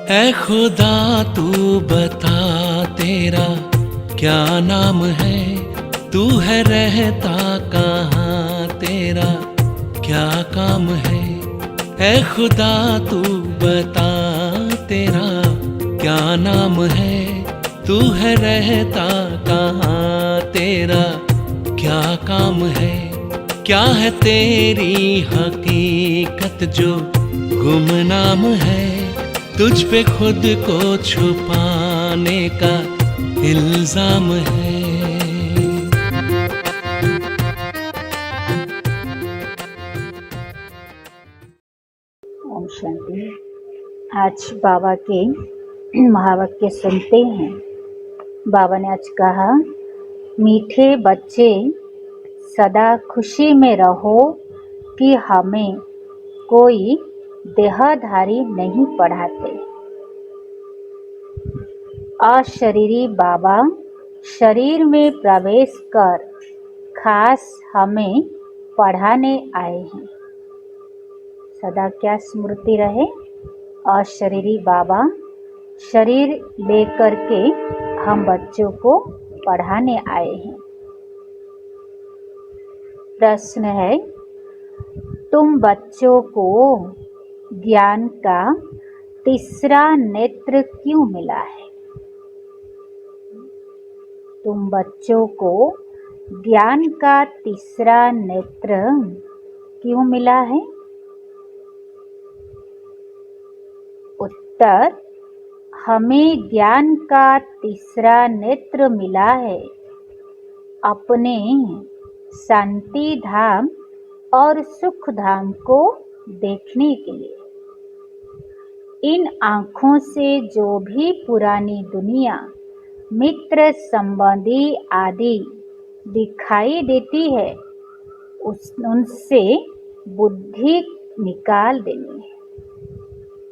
ऐ खुदा तू बता तेरा क्या नाम है, तू है रहता कहाँ, तेरा क्या काम है। ऐ खुदा तू बता तेरा क्या नाम है, तू है रहता कहाँ, तेरा क्या काम है। क्या है तेरी हकीकत जो गुमनाम है, तुझ पे खुद को छुपाने का इल्जाम है। ओम शांति। आज बाबा के महावाक्य सुनते हैं। बाबा ने आज कहा, मीठे बच्चे सदा खुशी में रहो कि हमें कोई देहधारी नहीं पढ़ाते। अशरीरी बाबा शरीर में प्रवेश कर खास हमें पढ़ाने आए हैं। सदा क्या स्मृति रहे, अशरीरी बाबा शरीर लेकर के हम बच्चों को पढ़ाने आए हैं। प्रश्न है, तुम बच्चों को ज्ञान का तीसरा नेत्र क्यों मिला है? तुम बच्चों को ज्ञान का तीसरा नेत्र क्यों मिला है? उत्तर, हमें ज्ञान का तीसरा नेत्र मिला है अपने शांति धाम और सुख धाम को देखने के लिए। इन आँखों से जो भी पुरानी दुनिया, मित्र संबंधी आदि दिखाई देती है, उनसे बुद्धि निकाल देनी है।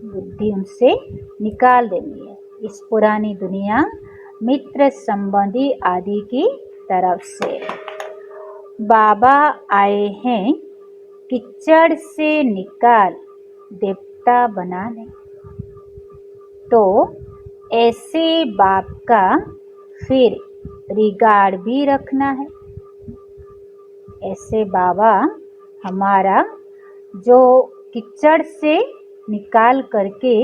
बुद्धि उनसे निकाल देनी है, इस पुरानी दुनिया, मित्र संबंधी आदि की तरफ से। बाबा आए हैं कीचड़ से निकाल देवता बनाने। तो ऐसे बाप का फिर रिगार्ड भी रखना है। ऐसे बाबा हमारा जो कीचड़ से निकाल करके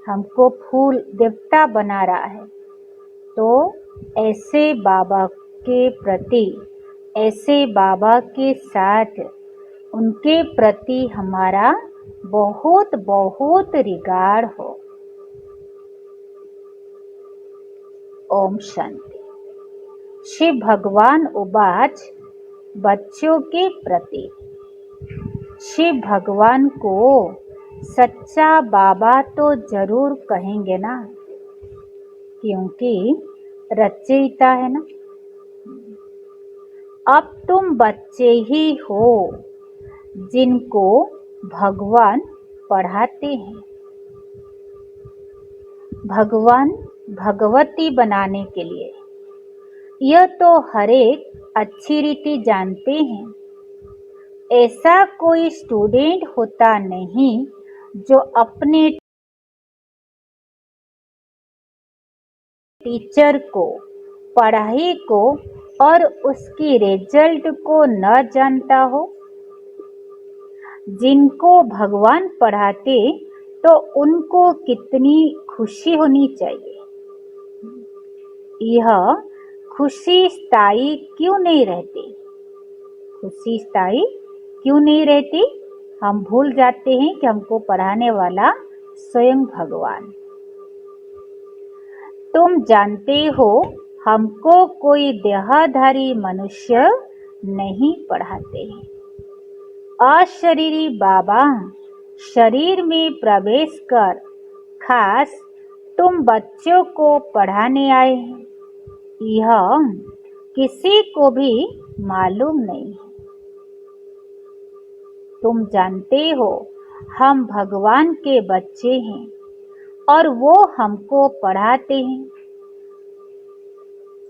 हमको फूल देवता बना रहा है, तो ऐसे बाबा के प्रति, ऐसे बाबा के साथ, उनके प्रति हमारा बहुत बहुत रिगार्ड हो। ओम शांति। शिव भगवान उवाच, बच्चों के प्रति। शिव भगवान को सच्चा बाबा तो जरूर कहेंगे ना, क्योंकि रचयिता है ना। अब तुम बच्चे ही हो जिनको भगवान पढ़ाते हैं। भगवान भगवती बनाने के लिए, यह तो हर एक अच्छी रीति जानते हैं। ऐसा कोई स्टूडेंट होता नहीं जो अपने टीचर को, पढ़ाई को और उसकी रिजल्ट को न जानता हो। जिनको भगवान पढ़ाते तो उनको कितनी खुशी होनी चाहिए। यह खुशी स्थायी क्यों नहीं रहती? खुशी स्थायी क्यों नहीं रहती? हम भूल जाते हैं कि हमको पढ़ाने वाला स्वयं भगवान। तुम जानते हो हमको कोई देहधारी मनुष्य नहीं पढ़ाते हैं। अशरीरी बाबा शरीर में प्रवेश कर खास तुम बच्चों को पढ़ाने आए हैं। यह किसी को भी मालूम नहीं है। तुम जानते हो हम भगवान के बच्चे हैं और वो हमको पढ़ाते हैं।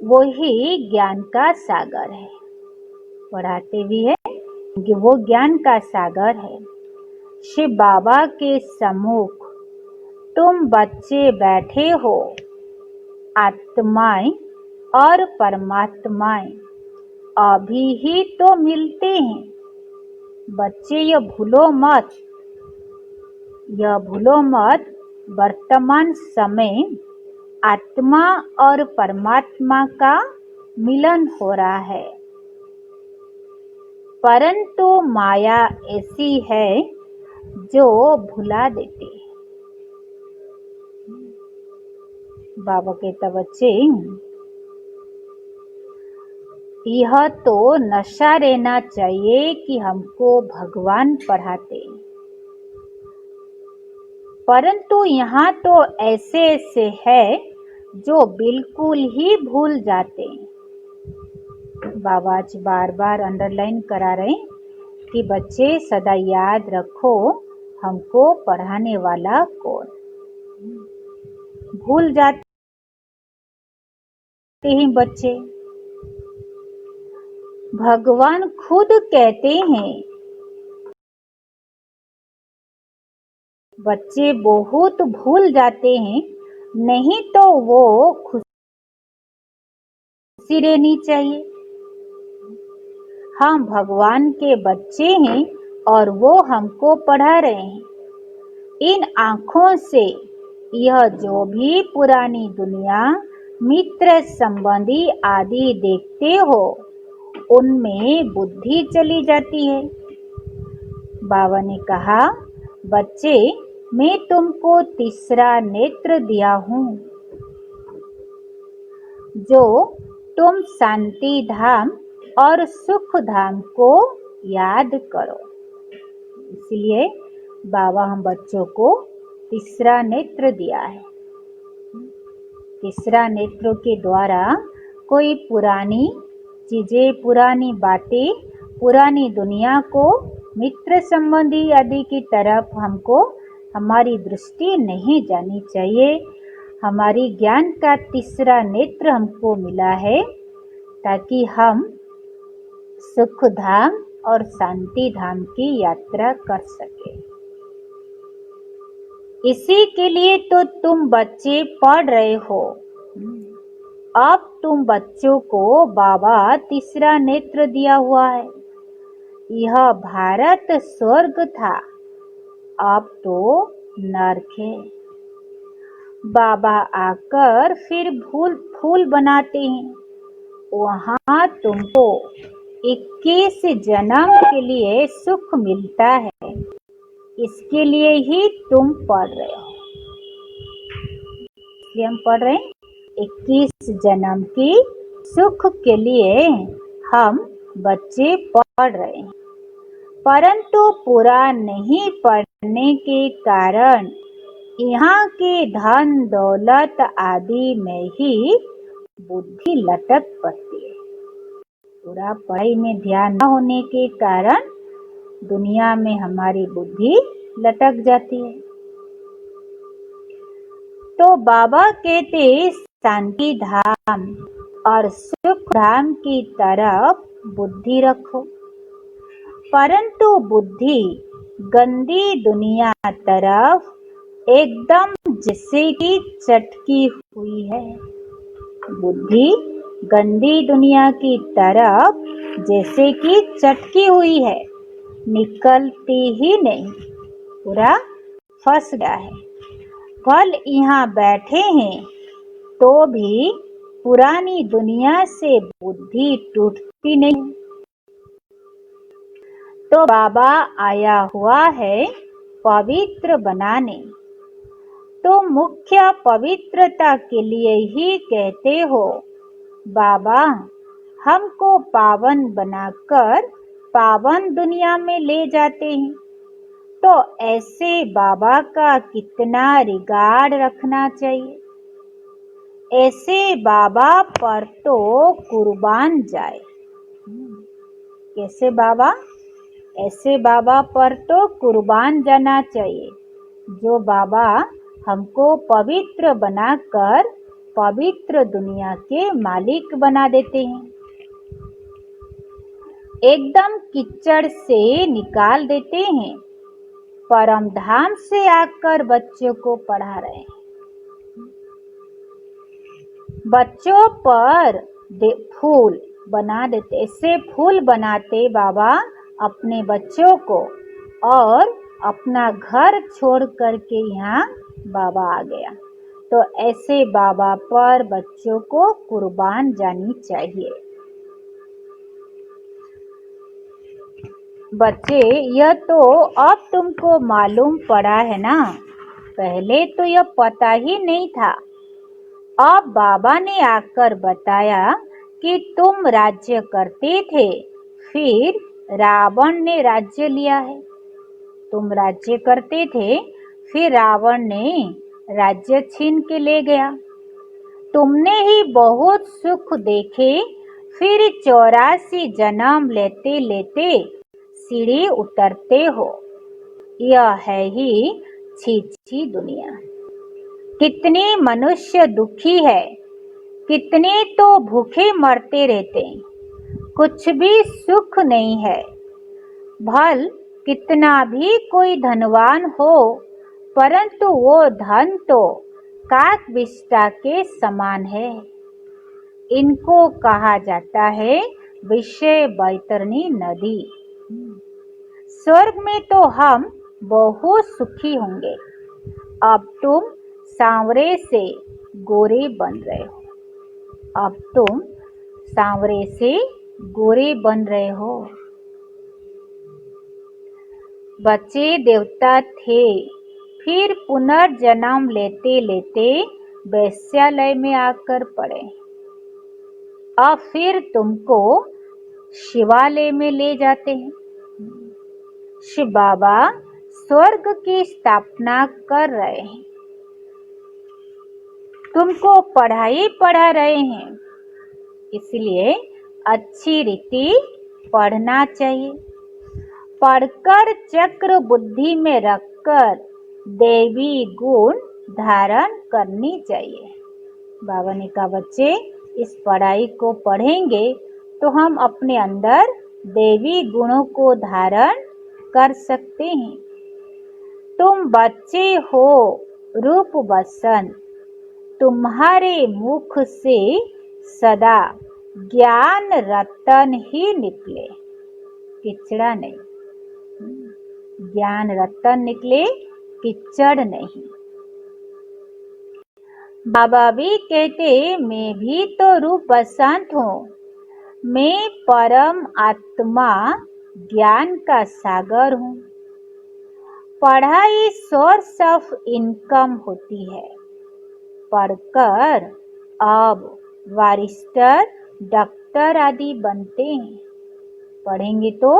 वो ही ज्ञान का सागर है। पढ़ाते भी है कि वो ज्ञान का सागर है। शिव बाबा के सम्मुख तुम बच्चे बैठे हो, आत्माएं और परमात्माएं अभी ही तो मिलते हैं। बच्चे यह भूलो मत, वर्तमान समय आत्मा और परमात्मा का मिलन हो रहा है, परंतु माया ऐसी है जो भुला देती है। बाबा कहता बच्चे, यह तो नशा रहना चाहिए कि हमको भगवान पढ़ाते, परंतु यहाँ तो ऐसे ऐसे है जो बिल्कुल ही भूल जाते हैं। बाबा आज बार बार अंडरलाइन करा रहे कि बच्चे सदा याद रखो हमको पढ़ाने वाला कौन। भूल जाते हैं बच्चे। भगवान खुद कहते हैं बच्चे बहुत भूल जाते हैं, नहीं तो वो खुशी रहनी चाहिए। हम भगवान के बच्चे हैं और वो हमको पढ़ा रहे हैं। इन आँखों से यह जो भी पुरानी दुनिया, मित्र संबंधी आदि देखते हो, उनमें बुद्धि चली जाती है। बाबा ने कहा, बच्चे मैं तुमको तीसरा नेत्र दिया हूँ, जो तुम शांति धाम और सुख धाम को याद करो। इसलिए बाबा हम बच्चों को तीसरा नेत्र दिया है। तीसरा नेत्र के द्वारा कोई पुरानी चीजें, पुरानी बातें, पुरानी दुनिया को, मित्र संबंधी आदि की तरफ हमको हमारी दृष्टि नहीं जानी चाहिए। हमारी ज्ञान का तीसरा नेत्र हमको मिला है ताकि हम सुख धाम और शांति धाम की यात्रा कर सके। इसी के लिए तो तुम बच्चे पढ़ रहे हो। अब तुम बच्चों को बाबा तीसरा नेत्र दिया हुआ है। यह भारत स्वर्ग था, अब तो नरक है। बाबा आकर फिर फूल बनाते हैं। वहाँ तुमको 21 जन्म के लिए सुख मिलता है। इसके लिए ही तुम पढ़ रहे हो। इसलिए हम पढ़ रहे हैं 21 जन्म की सुख के लिए हम बच्चे पढ़ रहे हैं, परंतु पूरा नहीं पढ़ने के कारण यहाँ के धन दौलत आदि में ही बुद्धि लटक पड़ती है। पूरा पढ़ाई में ध्यान न होने के कारण दुनिया में हमारी बुद्धि लटक जाती है। तो बाबा कहते शांति धाम और सुख धाम की तरफ बुद्धि रखो, परंतु बुद्धि गंदी दुनिया तरफ एकदम जैसे कि चटकी हुई है। बुद्धि गंदी दुनिया की तरफ जैसे कि चटकी हुई है, निकलती ही नहीं, पूरा फंस गया है। कल यहाँ बैठे हैं तो भी पुरानी दुनिया से बुद्धि टूटती नहीं। तो बाबा आया हुआ है पवित्र बनाने। तो मुख्य पवित्रता के लिए ही कहते हो बाबा हमको पावन बनाकर पावन दुनिया में ले जाते हैं। तो ऐसे बाबा का कितना रिगार्ड रखना चाहिए। ऐसे बाबा पर तो कुर्बान जाए। कैसे बाबा? ऐसे बाबा पर तो कुर्बान जाना चाहिए, जो बाबा हमको पवित्र बनाकर पवित्र दुनिया के मालिक बना देते हैं। एकदम कीचड़ से निकाल देते हैं। परम धाम से आकर बच्चों को पढ़ा रहे हैं। बच्चों पर फूल बना देते, ऐसे फूल बनाते बाबा अपने बच्चों को, और अपना घर छोड़ करके यहाँ बाबा आ गया। तो ऐसे बाबा पर बच्चों को कुर्बान जानी चाहिए। बच्चे, यह तो अब तुमको मालूम पड़ा है ना, पहले तो यह पता ही नहीं था। अब बाबा ने आकर बताया कि तुम राज्य करते थे, फिर रावण ने राज्य लिया है। तुम राज्य करते थे, फिर रावण ने राज्य छीन के ले गया। तुमने ही बहुत सुख देखे, फिर 84 जन्म लेते लेते सीढ़ी उतरते हो। यह है ही छी दुनिया। कितने मनुष्य दुखी है, कितने तो भूखे मरते रहते, कुछ भी सुख नहीं है। भल कितना भी कोई धनवान हो, परंतु वो धन तो काक विष्टा के समान है। इनको कहा जाता है विषय बैतरणी नदी। स्वर्ग में तो हम बहुत सुखी होंगे। अब तुम सांवरे से गोरे बन रहे हो। अब तुम सांवरे से गोरे बन रहे हो। बच्चे देवता थे, फिर पुनर्जन्म लेते लेते वैश्यालय में आकर पड़े। अब फिर तुमको शिवालय में ले जाते हैं। शिव बाबा स्वर्ग की स्थापना कर रहे हैं, तुमको पढ़ाई पढ़ा रहे हैं, इसलिए अच्छी रीति पढ़ना चाहिए। पढ़कर चक्र बुद्धि में रखकर देवी गुण धारण करनी चाहिए। बाबा ने कहा बच्चे, इस पढ़ाई को पढ़ेंगे तो हम अपने अंदर देवी गुणों को धारण कर सकते हैं। तुम बच्चे हो रूप बसन, तुम्हारे मुख से सदा ज्ञान रतन ही निकले, किचड़ा नहीं। ज्ञान रतन निकले, किचड़ नहीं। बाबा भी कहते, मैं भी तो रूप बसंत हूँ, मैं परम आत्मा ज्ञान का सागर हूँ। पढ़ाई सोर्स ऑफ इनकम होती है। पढ़कर अब बारिस्टर, डॉक्टर आदि बनते हैं। पढ़ेंगे तो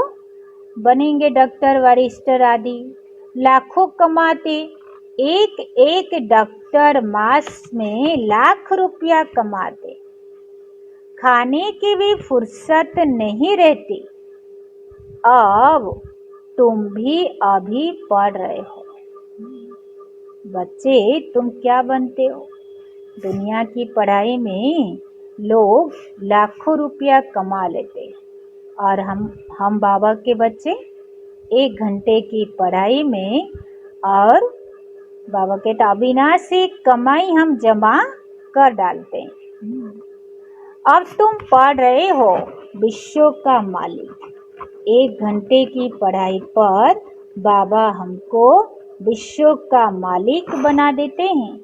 बनेंगे डॉक्टर, बारिस्टर आदि, लाखों कमाते। एक एक डॉक्टर मास में लाख रुपया कमाते, खाने की भी फुर्सत नहीं रहती। अब तुम भी अभी पढ़ रहे हो। बच्चे, तुम क्या बनते हो? दुनिया की पढ़ाई में लोग लाखों रुपया कमा लेते, और हम बाबा के बच्चे 1 घंटे की पढ़ाई में, और बाबा के तो अविनाशी कमाई हम जमा कर डालते हैं। अब तुम पढ़ रहे हो विश्व का मालिक। 1 घंटे की पढ़ाई पर बाबा हमको विश्व का मालिक बना देते हैं।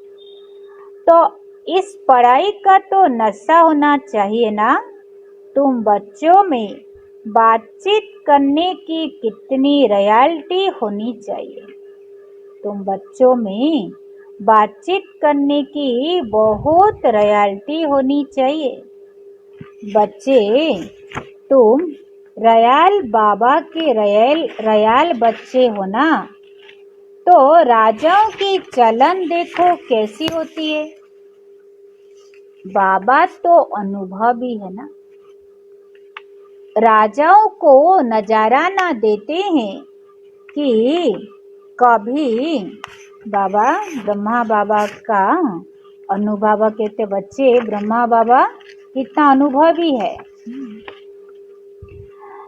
तो इस पढ़ाई का तो नशा होना चाहिए ना। तुम बच्चों में बातचीत करने की कितनी रॉयल्टी होनी चाहिए। तुम बच्चों में बातचीत करने की बहुत रॉयल्टी होनी चाहिए। बच्चे, तुम रॉयल बाबा के रॉयल बच्चे हो ना, तो राजाओं की चलन देखो कैसी होती है। बाबा तो अनुभवी है ना। राजाओं को नजराना देते हैं कि कभी बाबा, ब्रह्मा बाबा का अनुभव कहते बच्चे, ब्रह्मा बाबा कितना अनुभवी है।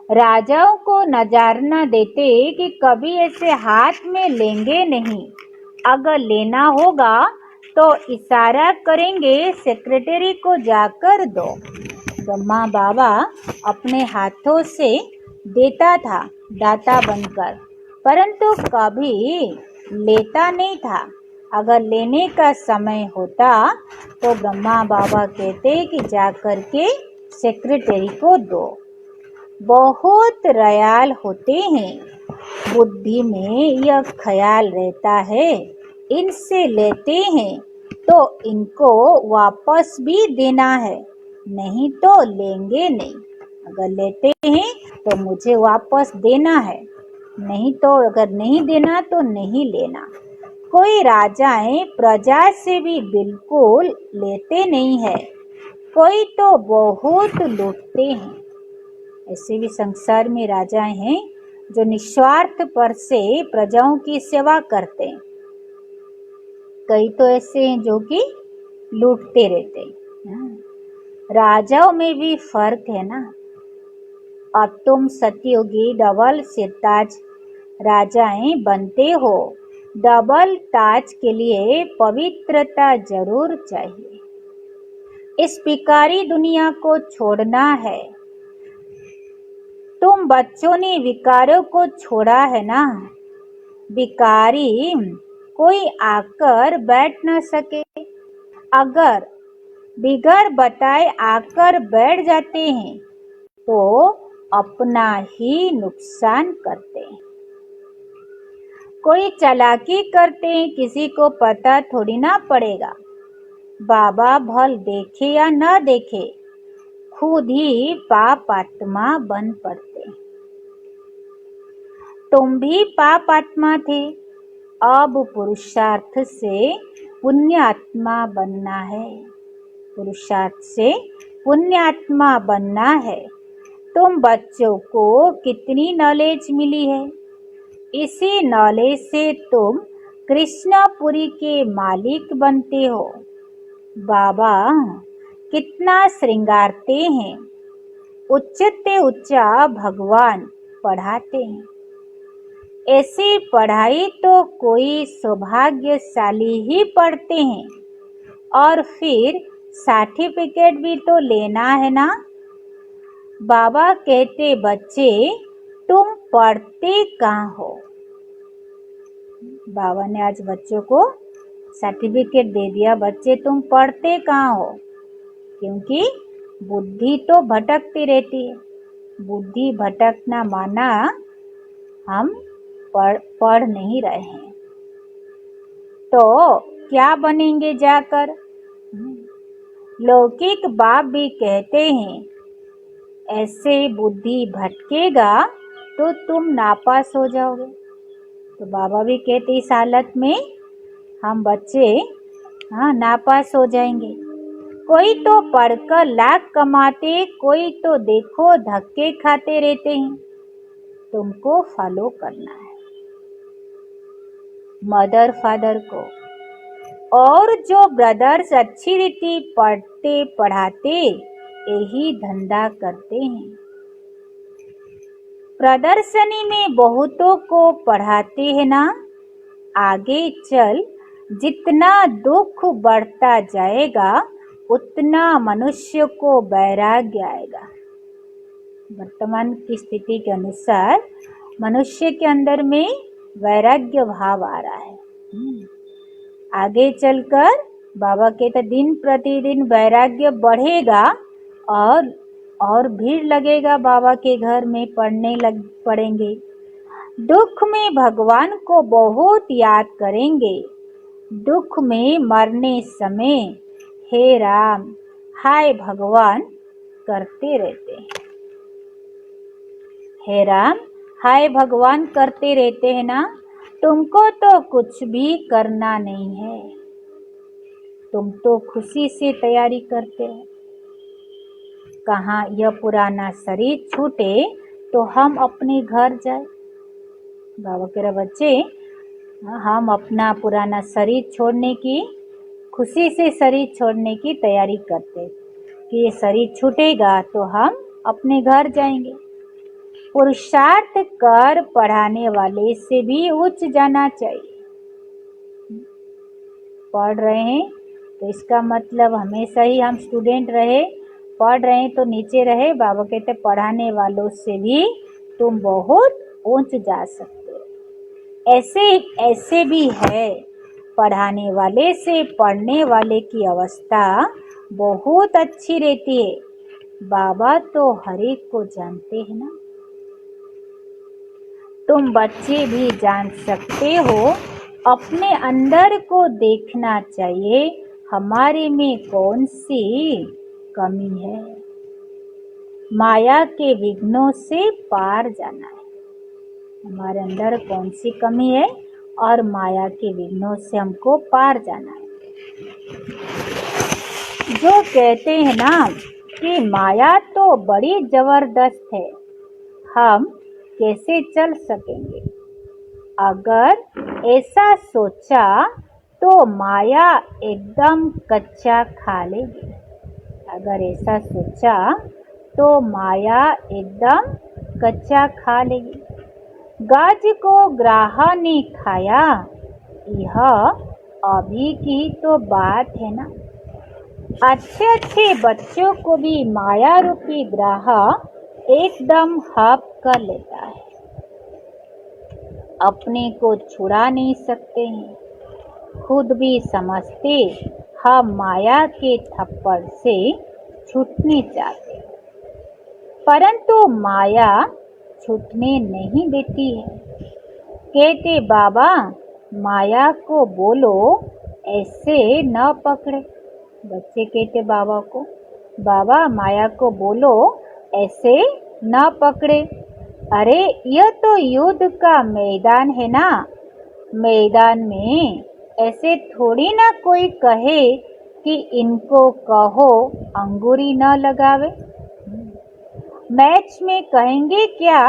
राजाओं को नजर न देते कि कभी ऐसे हाथ में लेंगे नहीं। अगर लेना होगा तो इशारा करेंगे, सेक्रेटरी को जाकर दो। ब्रह्मा बाबा अपने हाथों से देता था दाता बनकर, परंतु कभी लेता नहीं था। अगर लेने का समय होता तो ब्रह्मा बाबा कहते कि जाकर के सेक्रेटरी को दो। बहुत रयाल होते हैं। बुद्धि में यह ख्याल रहता है, इनसे लेते हैं तो इनको वापस भी देना है, नहीं तो लेंगे नहीं। अगर लेते हैं तो मुझे वापस देना है, नहीं तो अगर नहीं देना तो नहीं लेना। कोई राजाएं प्रजा से भी बिल्कुल लेते नहीं है, कोई तो बहुत लूटते हैं। ऐसे भी संसार में राजाएं हैं जो निस्वार्थ पर से प्रजाओं की सेवा करते हैं। कई तो ऐसे हैं जो कि लूटते रहते हैं। राजाओं में भी फर्क है ना। अब तुम सतयुगी डबल सिरताज राजाएं बनते हो। डबल ताज के लिए पवित्रता जरूर चाहिए। इस बिकारी दुनिया को छोड़ना है। तुम बच्चों ने विकारों को छोड़ा है ना। बिकारी कोई आकर बैठ न सके। अगर बिगर बताए आकर बैठ जाते हैं तो अपना ही नुकसान करते हैं। कोई चालाकी करते हैं, किसी को पता थोड़ी ना पड़ेगा। बाबा भल देखे या न देखे, खुद ही पाप आत्मा बन पड़ते। तुम भी पाप आत्मा थे, अब पुरुषार्थ से पुण्य आत्मा बनना है। पुरुषार्थ से पुण्य आत्मा बनना है। तुम बच्चों को कितनी नॉलेज मिली है, इसी नॉलेज से तुम कृष्णपुरी के मालिक बनते हो। बाबा कितना श्रृंगारते हैं, उच्चते उच्चा भगवान पढ़ाते हैं। ऐसी पढ़ाई तो कोई सौभाग्यशाली ही पढ़ते हैं, और फिर सर्टिफिकेट भी तो लेना है ना। बाबा कहते, बच्चे तुम पढ़ते कहाँ हो। बाबा ने आज बच्चों को सर्टिफिकेट दे दिया, बच्चे तुम पढ़ते कहाँ हो। क्योंकि बुद्धि तो भटकती रहती है। बुद्धि भटकना माना हम पढ़ नहीं रहे हैं, तो क्या बनेंगे जाकर। लौकिक बाप भी कहते हैं, ऐसे बुद्धि भटकेगा तो तुम नापास हो जाओगे। तो बाबा भी कहते इस हालत में हम बच्चे नापास हो जाएंगे। कोई तो पढ़कर लाख कमाते, कोई तो देखो धक्के खाते रहते हैं। तुमको फॉलो करना है मदर फादर को। और जो ब्रदर्स अच्छी रीति पढ़ते पढ़ाते यही धंधा करते हैं। प्रदर्शनी में बहुतों को पढ़ाते हैं ना। आगे चल जितना दुख बढ़ता जाएगा उतना मनुष्य को वैराग्य आएगा। वर्तमान की स्थिति के अनुसार मनुष्य के अंदर में वैराग्य भाव आ रहा है। आगे चलकर बाबा कहते दिन प्रतिदिन वैराग्य बढ़ेगा और भीड़ लगेगा बाबा के घर में पड़ेंगे। दुख में भगवान को बहुत याद करेंगे। दुख में मरने समय हे राम हाय भगवान करते रहते हैं। हे राम हाय भगवान करते रहते हैं ना। तुमको तो कुछ भी करना नहीं है, तुम तो खुशी से तैयारी करते हो। कहाँ यह पुराना शरीर छूटे तो हम अपने घर जाए। बाबा कह रहा बच्चे हम अपना पुराना शरीर छोड़ने की खुशी से शरीर छोड़ने की तैयारी करते कि ये शरीर छूटेगा तो हम अपने घर जाएंगे। पुरुषार्थ कर पढ़ाने वाले से भी उच्च जाना चाहिए। पढ़ रहे हैं तो इसका मतलब हमेशा ही हम स्टूडेंट रहे, पढ़ रहे हैं तो नीचे रहे। बाबा कहते पढ़ाने वालों से भी तुम बहुत ऊंच जा सकते हो। ऐसे ऐसे भी है, पढ़ाने वाले से पढ़ने वाले की अवस्था बहुत अच्छी रहती है। बाबा तो हर एक को जानते हैं ना। तुम बच्चे भी जान सकते हो, अपने अंदर को देखना चाहिए हमारे में कौन सी कमी है। माया के विघ्नों से पार जाना है। हमारे अंदर कौन सी कमी है और माया के विघ्नों से हमको पार जाना है। जो कहते हैं ना कि माया तो बड़ी जबरदस्त है, हम कैसे चल सकेंगे। अगर ऐसा सोचा तो माया एकदम कच्चा खा लेगी। अगर ऐसा सोचा तो माया एकदम कच्चा खा लेगी। गाज को ग्राह ने खाया, यह अभी की तो बात है ना। अच्छे अच्छे बच्चों को भी माया रूपी ग्राह एकदम हप कर लेता है। अपने को छुड़ा नहीं सकते हैं, खुद भी समझते हम माया के थप्पड़ से छूटने चाहते हैं, परंतु माया छूटने नहीं देती है। कहते बाबा माया को बोलो ऐसे न पकड़े। बच्चे कहते बाबा को, बाबा माया को बोलो ऐसे न पकड़े। अरे यह तो युद्ध का मैदान है ना, मैदान में ऐसे थोड़ी ना कोई कहे कि इनको कहो अंगूरी न लगावे। मैच में कहेंगे क्या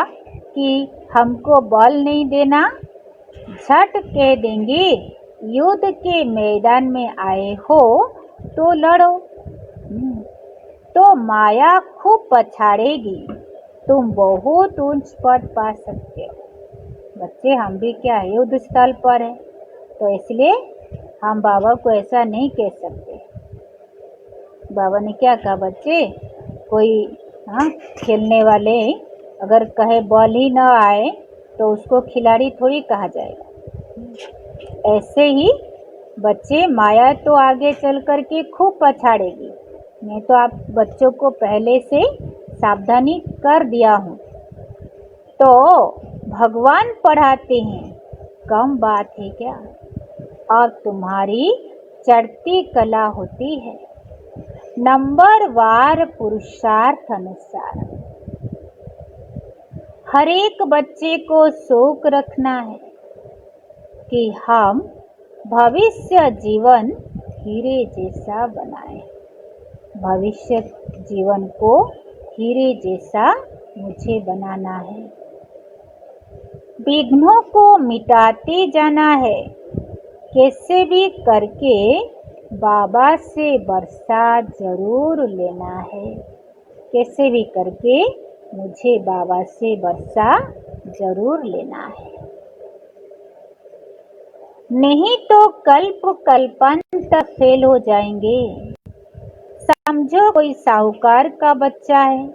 कि हमको बॉल नहीं देना, झट कह देंगे युद्ध के मैदान में आए हो तो लड़ो। तो माया खूब पछाड़ेगी, तुम बहुत ऊंच पद पा सकते हो। बच्चे हम भी क्या है युद्ध स्थल पर है, तो इसलिए हम बाबा को ऐसा नहीं कह सकते। बाबा ने क्या कहा बच्चे, कोई खेलने वाले अगर कहे बॉल ही न आए तो उसको खिलाड़ी थोड़ी कहा जाएगा। ऐसे ही बच्चे माया तो आगे चल कर के खूब पछाड़ेगी। मैं तो आप बच्चों को पहले से सावधानी कर दिया हूँ। तो भगवान पढ़ाते हैं, कम बात है क्या। और तुम्हारी चढ़ती कला होती है, नंबर वार पुरुषार्थ अनुसार। हर एक बच्चे को शौक रखना है कि हम भविष्य जीवन हीरे जैसा बनाए। भविष्य जीवन को हीरे जैसा मुझे बनाना है। विघ्नों को मिटाते जाना है, कैसे भी करके बाबा से वर्षा जरूर लेना है। कैसे भी करके मुझे बाबा से वर्षा जरूर लेना है, नहीं तो कल्प कल्पांत फेल हो जाएंगे। समझो कोई साहूकार का बच्चा है,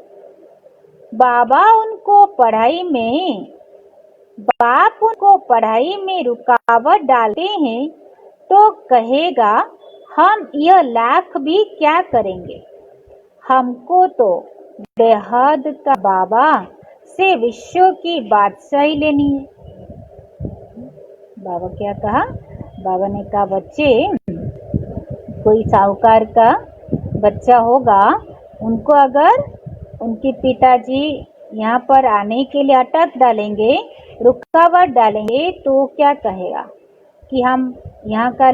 बाबा उनको पढ़ाई में बाप उनको पढ़ाई में रुकावट डालते हैं तो कहेगा हम यह लाख भी क्या करेंगे, हमको तो बेहद का बाबा से विश्व की बादशाही लेनी है। बाबा क्या कहा, बाबा ने कहा बच्चे कोई साहूकार का बच्चा होगा, उनको अगर उनके पिताजी यहाँ पर आने के लिए अटक डालेंगे, रुकावट डालेंगे, तो क्या कहेगा कि हम यहाँ का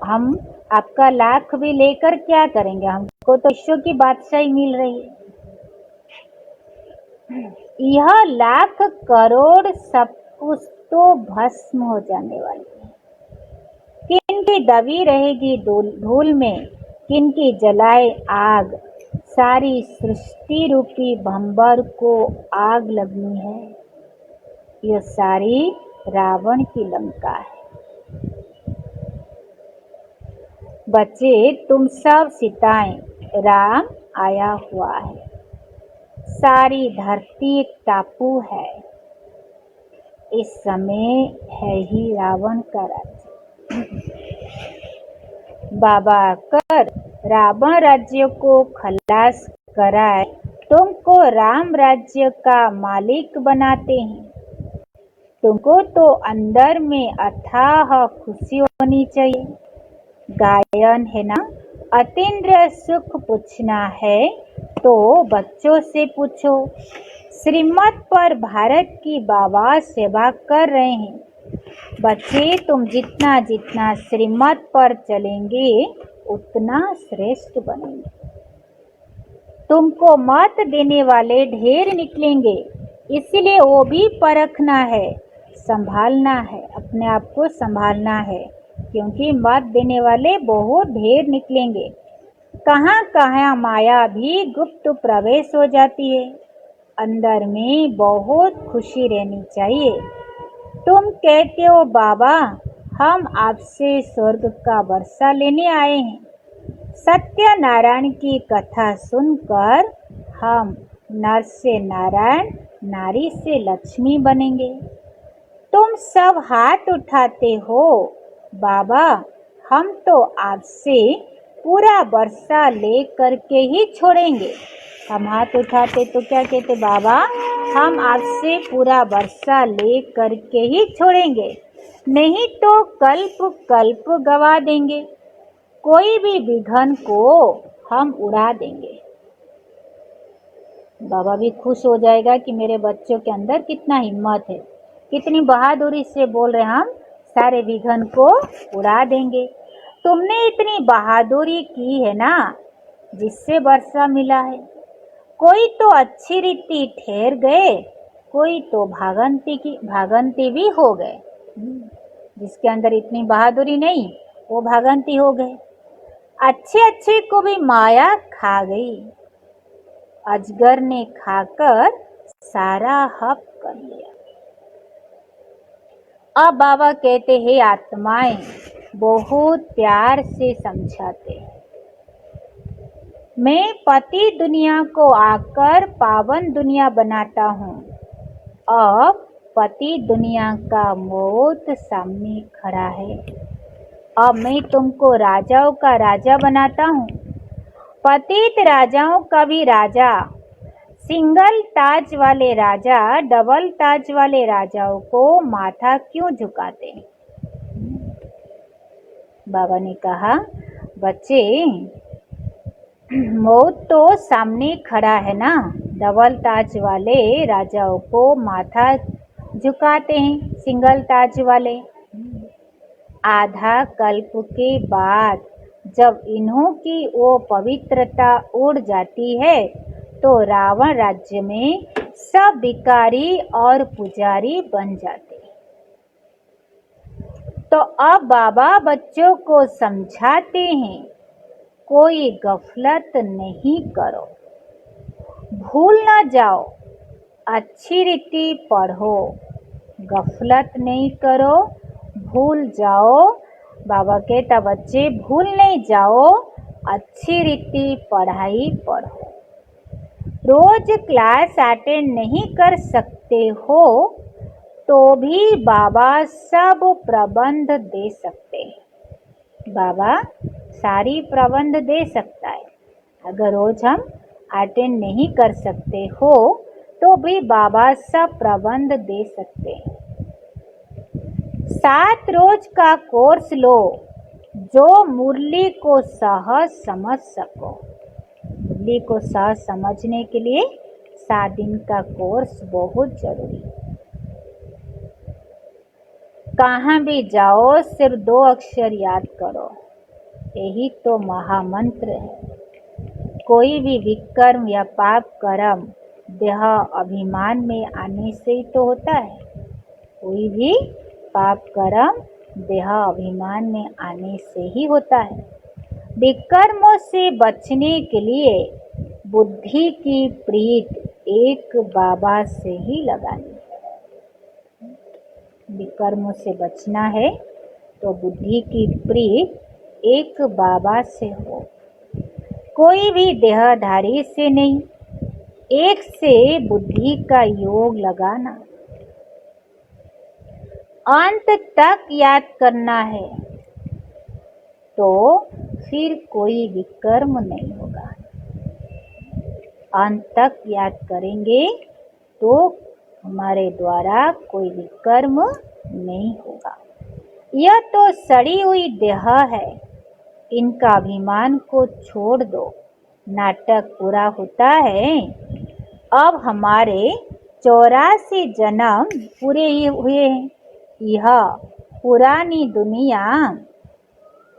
हम आपका लाख भी लेकर क्या करेंगे, हमको तो विश्व की बादशाही मिल रही है। यह लाख करोड़ सब कुछ तो भस्म हो जाने वाली है। किनकी दबी रहेगी धूल में, किनकी जलाए आग, सारी सृष्टि रूपी भंवर को आग लगनी है। यह सारी रावण की लंका है। बच्चे तुम सब सीताएं, राम आया हुआ है। सारी धरती एक टापू है। इस समय है ही रावण का राज्य। बाबा आकर रावण राज्य को खलास कराए तुमको राम राज्य का मालिक बनाते हैं। तुमको तो अंदर में अथाह खुशी होनी चाहिए। गायन है ना, अतीन्द्रिय सुख पूछना है तो बच्चों से पूछो। श्रीमत पर भारत की बाबा सेवा कर रहे हैं। बच्चे तुम जितना जितना श्रीमत पर चलेंगे उतना श्रेष्ठ बनेंगे। तुमको मत देने वाले ढेर निकलेंगे, इसलिए वो भी परखना है, संभालना है, अपने आप को संभालना है, क्योंकि मत देने वाले बहुत ढेर निकलेंगे। कहाँ कहाँ माया भी गुप्त प्रवेश हो जाती है। अंदर में बहुत खुशी रहनी चाहिए। तुम कहते हो बाबा हम आपसे स्वर्ग का वर्षा लेने आए हैं। सत्यनारायण की कथा सुनकर हम नर से नारायण, नारी से लक्ष्मी बनेंगे। तुम सब हाथ उठाते हो, बाबा हम तो आपसे पूरा वर्षा ले करके ही छोड़ेंगे। हम हाथ उठाते तो क्या कहते, बाबा हम आपसे पूरा वर्षा ले करके ही छोड़ेंगे, नहीं तो कल्प कल्प गवा देंगे। कोई भी विघन को हम उड़ा देंगे। बाबा भी खुश हो जाएगा कि मेरे बच्चों के अंदर कितना हिम्मत है, कितनी बहादुरी से बोल रहे हम सारे विघन को उड़ा देंगे। तुमने इतनी बहादुरी की है ना, जिससे वर्षा मिला है। कोई तो अच्छी रीति ठहर गए, कोई तो भागंती भी हो गए। जिसके अंदर इतनी बहादुरी नहीं वो भागंती हो गए। अच्छे अच्छे को भी माया खा गई। अजगर ने खाकर सारा हक कर लिया। अब बाबा कहते हैं आत्माएं बहुत प्यार से समझाते हैं। मैं पति दुनिया को आकर पावन दुनिया बनाता हूँ। अब पति दुनिया का मौत सामने खड़ा है। अब मैं तुमको राजाओं का राजा बनाता हूँ। पतित राजाओं का भी राजा, सिंगल ताज वाले राजा डबल ताज वाले राजाओं को माथा क्यों झुकाते हैं? बाबा ने कहा बच्चे मौत तो सामने खड़ा है ना। डबल ताज वाले राजाओं को माथा झुकाते हैं, सिंगल ताज वाले। आधा कल्प के बाद जब इन्हों की वो पवित्रता उड़ जाती है तो रावण राज्य में सब भिखारी और पुजारी बन जाते। तो अब बाबा बच्चों को समझाते हैं, कोई गफलत नहीं करो, भूल न जाओ, अच्छी रीति पढ़ो, गफलत नहीं करो, भूल जाओ। बाबा कहता बच्चे भूल नहीं जाओ, अच्छी रीति पढ़ाई पढ़ो। रोज क्लास अटेंड नहीं कर सकते हो तो भी बाबा सब प्रबंध दे सकते हैं। बाबा सारी प्रबंध दे सकता है। अगर रोज हम अटेंड नहीं कर सकते हो तो भी बाबा सब प्रबंध दे सकते हैं। 7 रोज का कोर्स लो जो मुरली को सहज समझ सको। मुरली को सहज समझने के लिए 7 दिन का कोर्स बहुत जरूरी है। कहाँ भी जाओ सिर्फ 2 अक्षर याद करो, यही तो महामंत्र है। कोई भी विकर्म या पाप कर्म देह अभिमान में आने से ही तो होता है। कोई भी पाप कर्म देह अभिमान में आने से ही होता है। विकर्मों से बचने के लिए बुद्धि की प्रीत एक बाबा से ही लगानी है। विकर्मों से बचना है तो बुद्धि की प्रीत एक बाबा से हो, कोई भी देहधारी से नहीं। एक से बुद्धि का योग लगाना, अंत तक याद करना है तो फिर कोई विकर्म नहीं होगा। अंत तक याद करेंगे तो हमारे द्वारा कोई विकर्म नहीं होगा। यह तो सड़ी हुई देह है, इनका अभिमान को छोड़ दो। नाटक पूरा होता है। अब हमारे 84 जन्म पूरे ही हुए हैं। यह पुरानी दुनिया,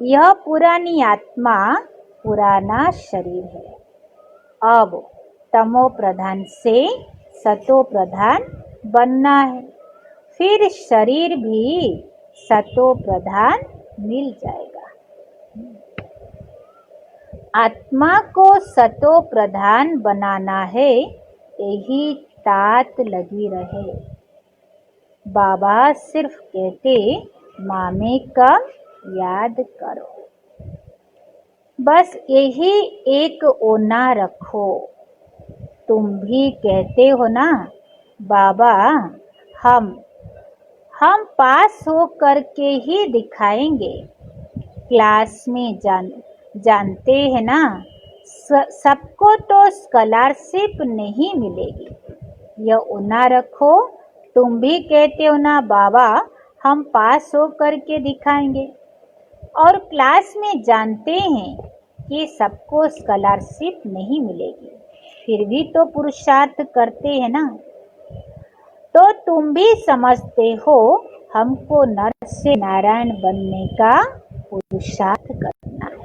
यह पुरानी आत्मा, पुराना शरीर है। अब तमो प्रधान से सतो प्रधान बनना है, फिर शरीर भी सतो प्रधान मिल जाएगा। आत्मा को सतो प्रधान बनाना है, यही तात लगी रहे। बाबा सिर्फ कहते मामे का याद करो, बस यही एक ओना रखो। तुम भी कहते हो ना बाबा हम पास हो करके ही दिखाएंगे। क्लास में जानते हैं ना सबको तो स्कॉलरशिप नहीं मिलेगी। यह ओना रखो। तुम भी कहते हो ना बाबा हम पास हो करके दिखाएंगे, और क्लास में जानते हैं कि सबको स्कॉलरशिप नहीं मिलेगी, फिर भी तो पुरुषार्थ करते हैं ना। तो तुम भी समझते हो हमको नर से नारायण बनने का पुरुषार्थ करना है।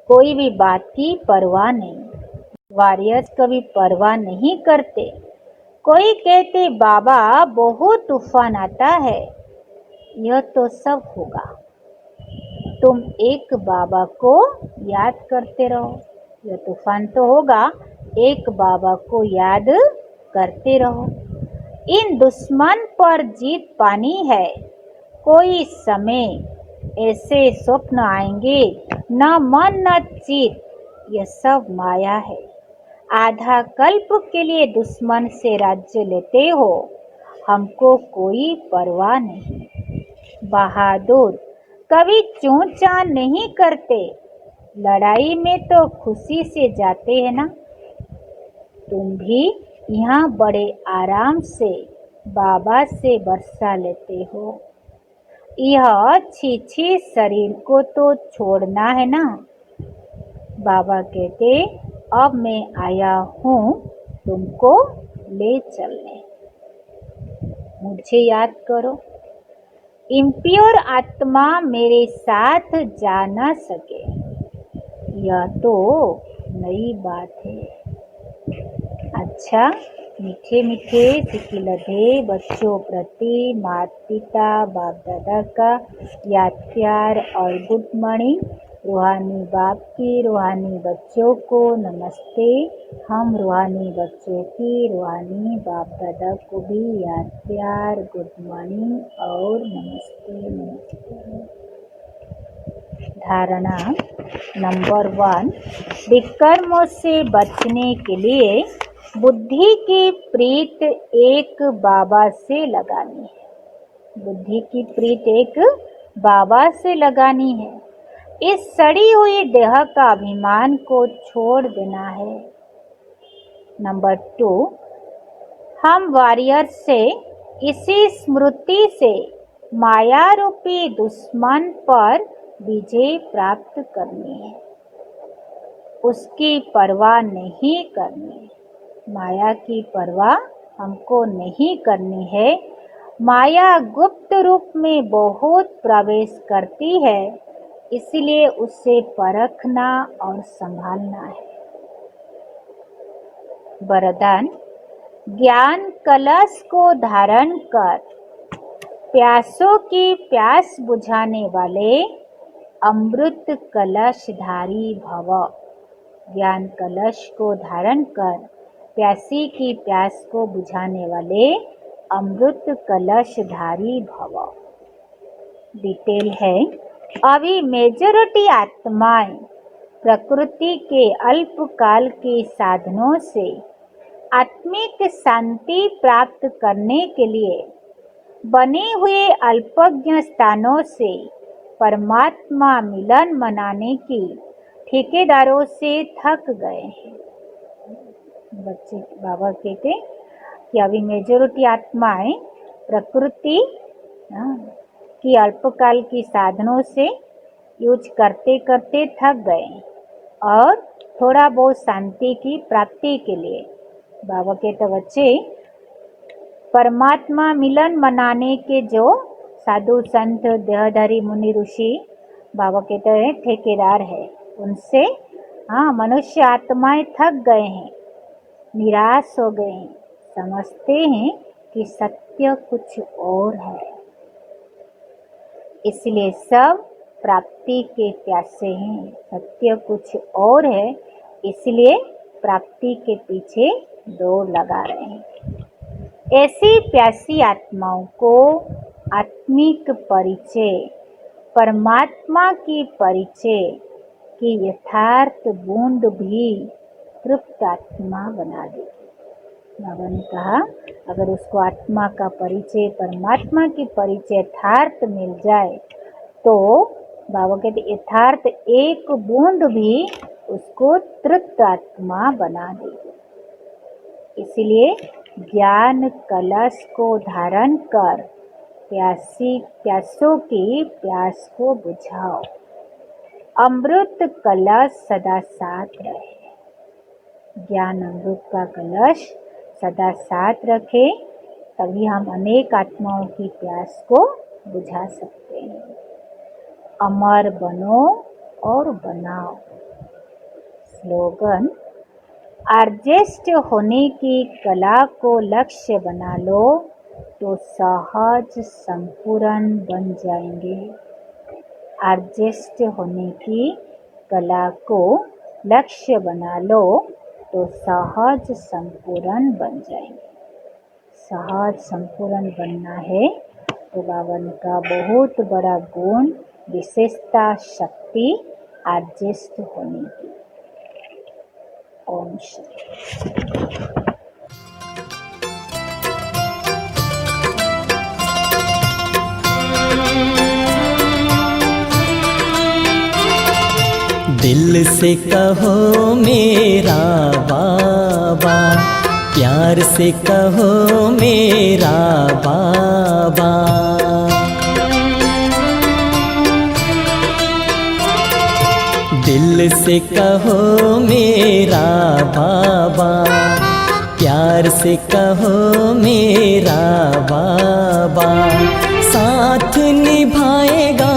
कोई भी बात की परवाह नहीं। वॉरियर्स कभी परवाह नहीं करते। कोई कहते बाबा बहुत तूफान आता है, यह तो सब होगा। तुम एक बाबा को याद करते रहो। यह तूफान तो होगा, एक बाबा को याद करते रहो। इन दुश्मन पर जीत पानी है। कोई समय ऐसे स्वप्न आएंगे, न मन न चित, यह सब माया है। आधा कल्प के लिए दुश्मन से राज्य लेते हो, हमको कोई परवाह नहीं। बहादुर कभी चूं-चां नहीं करते। लड़ाई में तो खुशी से जाते हैं ना। तुम भी यहाँ बड़े आराम से बाबा से वर्षा लेते हो। यह छी शरीर को तो छोड़ना है ना। बाबा कहते अब मैं आया हूँ तुमको ले चलने, मुझे याद करो। इम्प्योर आत्मा मेरे साथ जा न सके, यह तो नई बात है। अच्छा मीठे मीठे सिकिलधे बच्चों प्रति माता पिता बाप दादा का याद प्यार और गुड मॉर्निंग। रूहानी बाप की रूहानी बच्चों को नमस्ते। हम रूहानी बच्चों की रूहानी बाप दादा को भी याद प्यार गुड मॉर्निंग और नमस्ते नमस्ते। धारणा नंबर 1, विकर्मों से बचने के लिए बुद्धि की प्रीत एक बाबा से लगानी है। बुद्धि की प्रीत एक बाबा से लगानी है। इस सड़ी हुई देह का अभिमान को छोड़ देना है। नंबर 2, हम वॉरियर से इसी स्मृति से माया रूपी दुश्मन पर विजय प्राप्त करनी है। उसकी परवाह नहीं करनी। माया की परवाह हमको नहीं करनी है। माया गुप्त रूप में बहुत प्रवेश करती है, इसलिए उसे परखना और संभालना है। वरदान ज्ञान कलश को धारण कर प्यासों की प्यास बुझाने वाले अमृत कलशधारी भव। ज्ञान कलश को धारण कर प्यासी की प्यास को बुझाने वाले अमृत कलशधारी भव। डिटेल है, अभी मेजॉरिटी आत्माएं प्रकृति के अल्पकाल के साधनों से आत्मिक शांति प्राप्त करने के लिए बने हुए अल्पज्ञ स्थानों से परमात्मा मिलन मनाने की ठेकेदारों से थक गए हैं। बच्चे बाबा कहते कि अभी मेजॉरिटी आत्माएं प्रकृति की अल्पकाल की साधनों से यूज करते करते थक गए और थोड़ा बहुत शांति की प्राप्ति के लिए बाबा कहते बच्चे परमात्मा मिलन मनाने के जो साधु संत देहधारी मुनि ऋषि बाबा कहते हैं ठेकेदार है, उनसे मनुष्य आत्माएं थक गए हैं, निराश हो गए हैं, समझते हैं कि सत्य कुछ और है, इसलिए सब प्राप्ति के प्यासे हैं। सत्य कुछ और है, इसलिए प्राप्ति के पीछे दौड़ लगा रहे हैं। ऐसी प्यासी आत्माओं को आत्मिक परिचय, परमात्मा की परिचय की यथार्थ बूंद भी तृप्त आत्मा बना देगी। बाबा ने कहा अगर उसको आत्मा का परिचय, परमात्मा की परिचय यथार्थ मिल जाए तो बाबा कहते यथार्थ एक बूंद भी उसको तृप्त आत्मा बना देगी। इसलिए ज्ञान कलश को धारण कर प्यासों की प्यास को बुझाओ। अमृत कलश सदा साथ रहे। ज्ञान अमृत का कलश सदा साथ रखे, तभी हम अनेक आत्माओं की प्यास को बुझा सकते हैं। अमर बनो और बनाओ। स्लोगन, एडजस्ट होने की कला को लक्ष्य बना लो तो सहज संपूर्ण बन जाएंगे। एडजस्ट होने की कला को लक्ष्य बना लो तो सहज संपूर्ण बन जाएंगे। सहज संपूर्ण बनना है तो बाबा का बहुत बड़ा गुण, विशेषता, शक्ति एडजस्ट होने की। ओम शांति। दिल से कहो मेरा बाबा, प्यार से कहो मेरा बाबा। दिल से कहो मेरा बाबा, प्यार से कहो मेरा बाबा। साथ निभाएगा,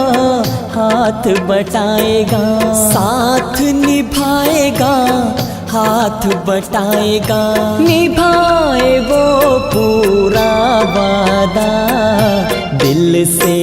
हाथ बटाएगा, साथ निभाएगा, हाथ बटाएगा। निभाए वो पूरा वादा, दिल से